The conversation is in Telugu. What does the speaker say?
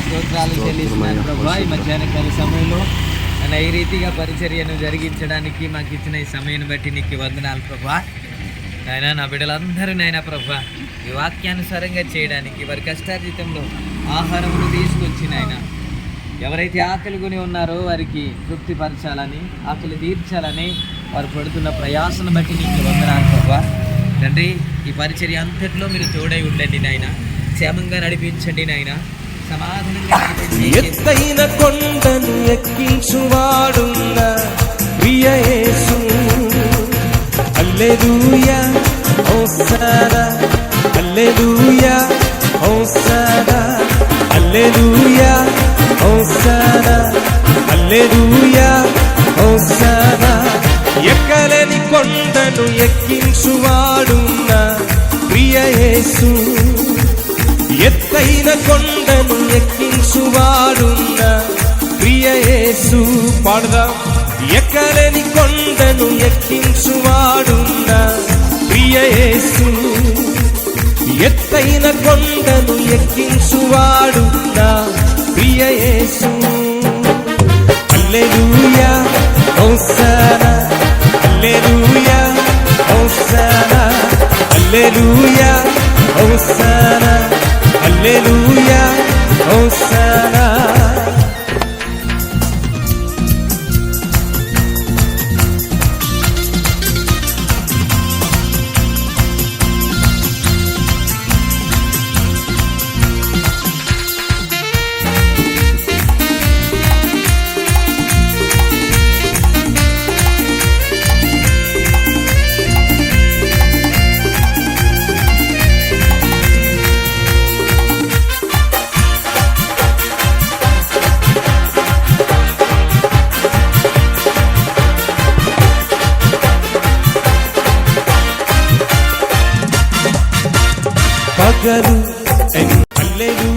స్తోత్రాలు చెల్లిస్తున్నాను ప్రభా. ఈ మధ్యాహ్నకాల సమయంలో నన్ను ఈ రీతిగా పరిచర్యను జరిగించడానికి మాకు ఇచ్చిన ఈ సమయాన్ని బట్టి నీకు వందనాలు ప్రభా. నాయన నా బిడ్డలందరూ నాయన ప్రభా ఈ వాక్యానుసారంగా చేయడానికి వారి కష్టార్జితంలో ఆహారమును తీసుకొచ్చి నాయన ఎవరైతే ఆకలి కొని ఉన్నారో వారికి తృప్తిపరచాలని, ఆకలి తీర్చాలని వారు పడుతున్న ప్రయాసను బట్టి నీకు వందనాలు ప్రభా. తండ్రి, ఈ పరిచర్య అంతట్లో మీరు తోడై ఉండండి నాయన, క్షేమంగా నడిపించండి నాయన, సమాధానంగా నడిపించండి. ఎత్తైన కొండను ఎక్కించువాడున్న ప్రియ యేసు, హల్లెలూయా హోసన్నా, హల్లెలూయా హోసన్నా, హల్లెలూయా హోసన్నా, హల్లెలూయా హోసన్నా. ఎక్కలేని కొండను ఎక్కించువాడున్న ప్రియ యేసు, ఎత్తైన కొండను ఎక్కించువాడున్న ప్రియ యేసు. పాడుదాం. ఎక్కలేని కొండను ఎక్కించువాడున్న ప్రియ యేసు, ఎత్తైన కొండను ఎక్కించువాడున్న ప్రియ యేసు. హల్లెలూయా హోసన్నా, హల్లెలూయా హోసన్నా, హల్లెలూయా హోసన్నా, హల్లెలూయా హోసన్నా. పగలు హల్లెలూయా